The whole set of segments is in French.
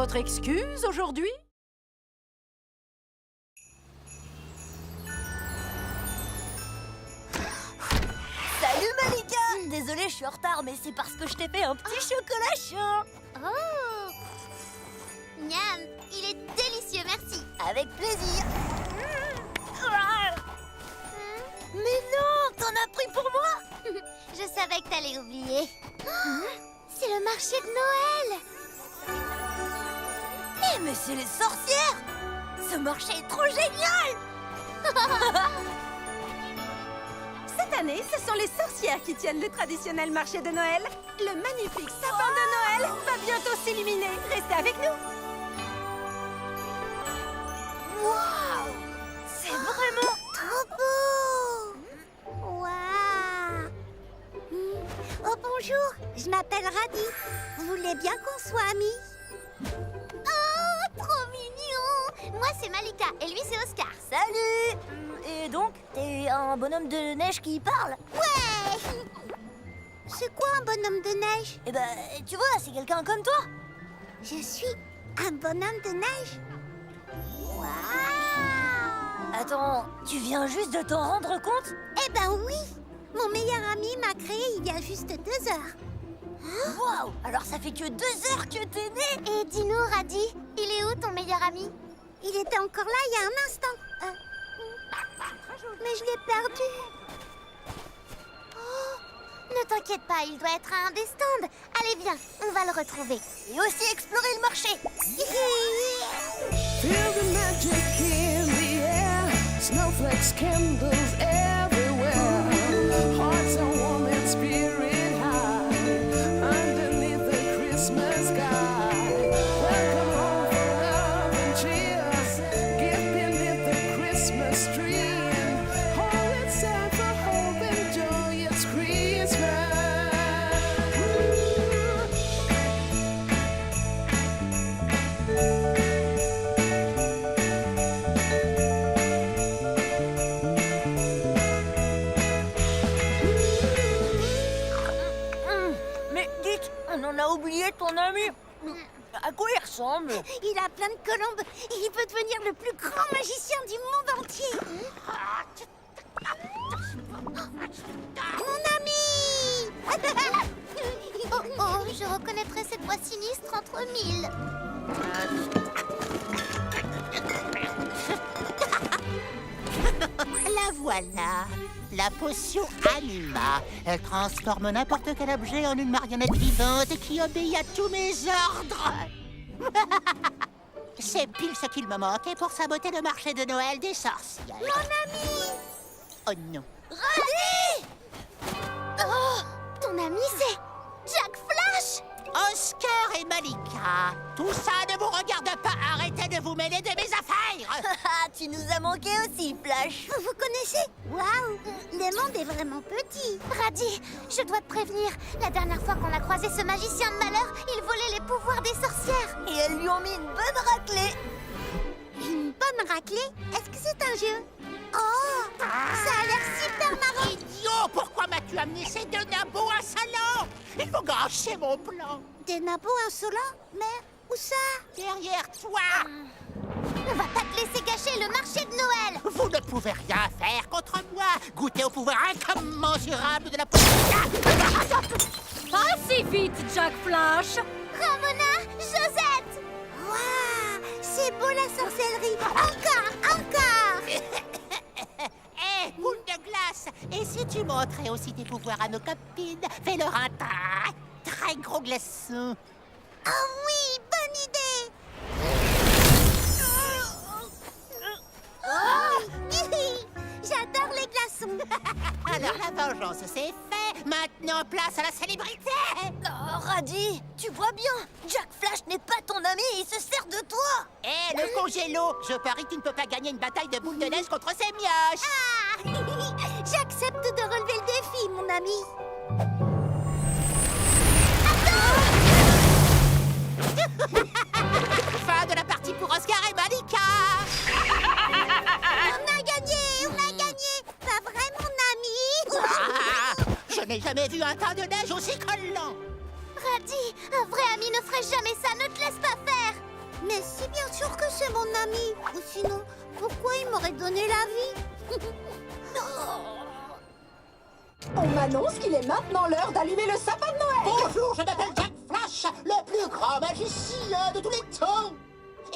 votre excuse aujourd'hui? Salut Malika! Désolée, je suis en retard, mais c'est parce que je t'ai fait un petit chocolat chaud. Oh! Miam, il est délicieux, merci. Avec plaisir. Mais non, t'en as pris pour moi? Je savais que t'allais oublier. C'est le marché de Noël! Eh, mais c'est les sorcières! Ce marché est trop génial! Cette année, ce sont les sorcières qui tiennent le traditionnel marché de Noël. Le magnifique sapin de Noël va bientôt s'illuminer. Restez avec nous. Waouh! C'est vraiment... Trop beau! Waouh! Oh, bonjour, je m'appelle Radi. Vous voulez bien qu'on soit amis? Oh, trop mignon! Moi, c'est Malika et lui, c'est Oscar. Salut! Et donc, t'es un bonhomme de neige qui parle? Ouais! C'est quoi un bonhomme de neige? Eh ben, tu vois, c'est quelqu'un comme toi. Je suis un bonhomme de neige? Waouh! Attends, tu viens juste de t'en rendre compte? Eh ben oui! Mon meilleur ami m'a créé il y a juste 2 heures. Waouh! Alors ça fait que 2 heures que t'es né? Et dis-nous, Radi, il est où ton meilleur ami? Il était encore là il y a un instant. Mais je l'ai perdu. Oh, ne t'inquiète pas, il doit être à un des stands. Allez, viens, on va le retrouver. Et aussi explorer le marché. Feel the magic in the air. Snowflakes, candles everywhere. Hearts are warm and spirit high. Underneath the Christmas sky. Welcome home for love and cheers. Get beneath the Christmas tree. All it's time for hope and joy. It's Christmas. Mais dites, on en a oublié ton ami. À quoi il ressemble? Il a plein de colombes et il peut devenir le plus grand magicien du monde entier. Mon ami! Oh, oh, je reconnaîtrais cette voix sinistre entre 1000. La voilà, la potion Anima. Elle transforme n'importe quel objet en une marionnette vivante qui obéit à tous mes ordres. C'est pile ce qu'il me manquait pour saboter le marché de Noël des sorcières. Mon ami! Oh non. Radi! Oh, ton ami, c'est Jack Flash! Oscar et Malika, tout ça ne vous regarde pas. Arrêtez de vous mêler de mes affaires. Tu nous as manqué aussi, Flash. Vous connaissez? Waouh! Le monde est vraiment petit. Radi, je dois te prévenir. La dernière fois qu'on a croisé ce magicien de malheur, il volait les pouvoirs des sorcières. Et elles lui ont mis une bonne raclée. Une bonne raclée? Est-ce que c'est un jeu? Oh! Ça a l'air super marrant! Idiot, pourquoi m'as-tu amené ces 2 nabots insolents? Ils vont gâcher mon plan. Des nabots insolents? Mais où ça? Derrière toi. On va pas te laisser gâcher le marché de Noël! Vous ne pouvez rien faire contre moi. Goûtez au pouvoir incommensurable de la potion. Pas si vite, Jack Flash. Ramona, Josette! Waouh! C'est beau la sorcellerie! Encore! Encore! Hé, boule de glace. Et si tu montrais aussi tes pouvoirs à nos copines, fais-leur un très gros glaçon. Oh oui! Bonne idée! J'adore les glaçons! Alors la vengeance, c'est fait. Maintenant, place à la célébrité. Oh, Radi, tu vois bien, Jack Flash n'est pas ton ami, il se sert de toi. Hé, le congélo, je parie que tu ne peux pas gagner une bataille de boules de neige contre ces mioches. Ah! J'accepte de relever le défi, mon ami! Fin de la partie pour Oscar et Malika. On a gagné! On a gagné! Pas vrai, mon ami? Ah, je n'ai jamais vu un tas de neige aussi collant. Radi, un vrai ami ne ferait jamais ça, ne te laisse pas faire! Mais si, bien sûr que c'est mon ami. Ou sinon, pourquoi il m'aurait donné la vie? On m'annonce qu'il est maintenant l'heure d'allumer le sapin de Noël. Bonjour, je m'appelle Jack Flash, le plus grand magicien de tous les temps.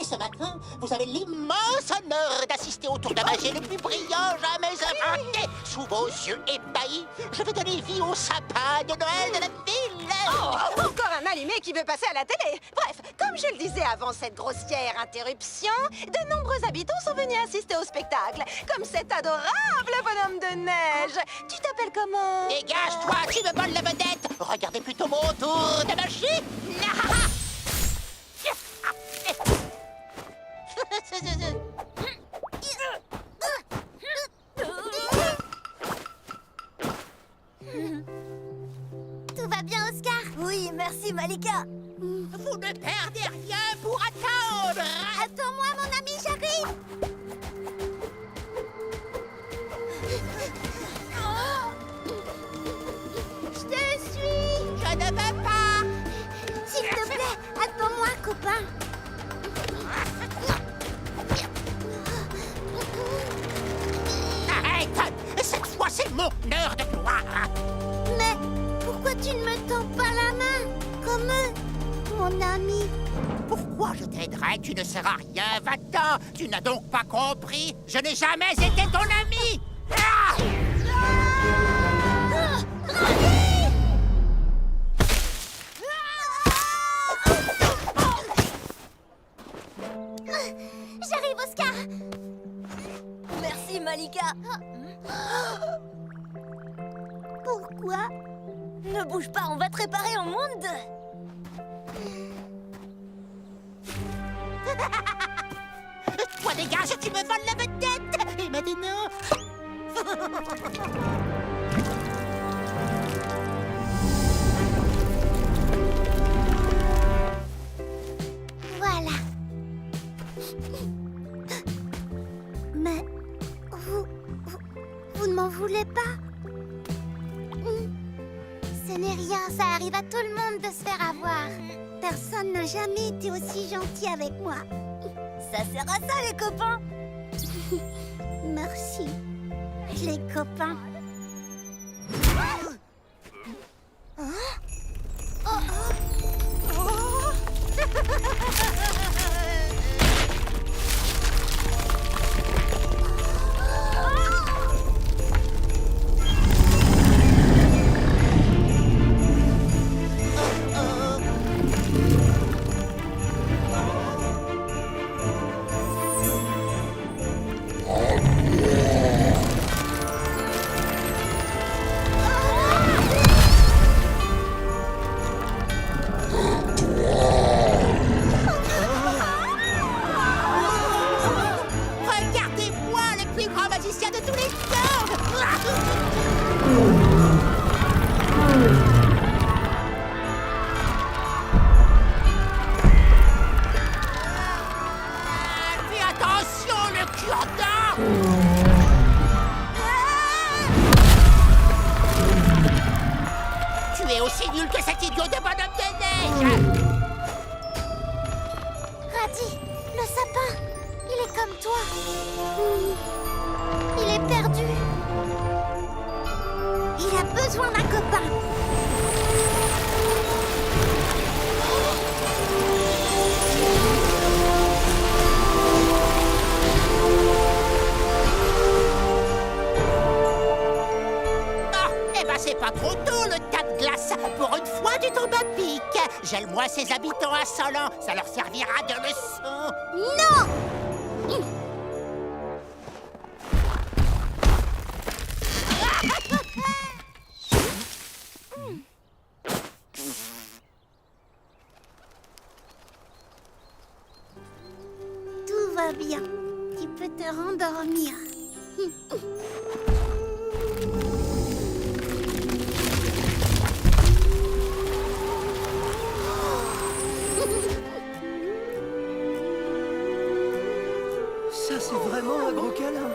Et ce matin, vous avez l'immense honneur d'assister au tour de magie le plus brillant jamais inventé. Sous vos yeux ébahis, je vais donner vie au sapin de Noël de la ville. Oh, encore un allumé qui veut passer à la télé. Bref, comme je le disais avant cette grossière interruption, de nombreux habitants sont venus assister au spectacle, comme cet adorable bonhomme de neige. Tu t'appelles comment? Dégage-toi, tu me voles la vedette. Regardez plutôt mon tour de magie. Tout va bien, Oscar? Oui, merci Malika. Vous ne perdez rien pour attendre. Attends-moi, mon ami, j'arrive. Je te suis. Je ne veux pas. S'il te plaît, attends-moi, copain. Arrête. Cette fois, c'est mon heure de gloire. Mais pourquoi tu ne me tends pas la main? Comme eux, mon ami. Pourquoi je t'aiderais? Tu ne sers à rien, va-t'en. Tu n'as donc pas compris? Je n'ai jamais été ton ami. Ah! J'arrive, Oscar. Merci Malika. Pourquoi? Ne bouge pas, on va te réparer en monde. Toi, dégage, tu me voles la vedette. Et maintenant... Voilà. Mais vous ne m'en voulez pas? Ce n'est rien, ça arrive à tout le monde de se faire avoir. Personne n'a jamais été aussi gentil avec moi. Ça sert à ça les copains. Merci, les copains. Regardez-moi, le plus grand magicien de tous les temps. Fais attention, le cure-dent. Tu es aussi nul que cet idiot de bonhomme de neige. Radhi, le sapin, il est comme toi. Il est perdu. Il a besoin d'un copain. Ah, eh ben c'est pas trop tôt le tas de glace. Pour une fois, tu tombes à pic. Gèle-moi ces habitants insolents, ça leur servira de leçon. Non! Tout va bien. Tu peux te rendormir. Ça, c'est vraiment un gros câlin.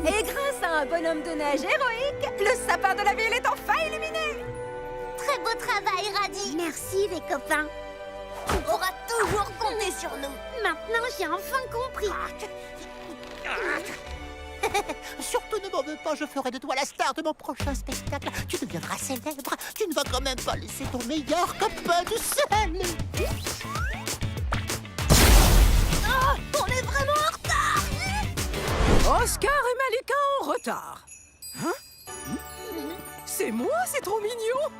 Et grâce à un bonhomme de neige héroïque, le sapin de la ville est enfin illuminé. Très beau travail, Radhi. Merci, les copains. pourra toujours compter sur nous. Maintenant, j'ai enfin compris. Surtout ne m'en veux pas, je ferai de toi la star de mon prochain spectacle. Tu deviendras célèbre. Tu ne vas quand même pas laisser ton meilleur copain tout seul. Oh, on est vraiment en retard. Oscar et Malika en retard. Hein? C'est moi, c'est trop mignon.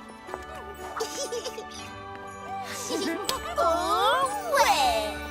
Oh, ouais.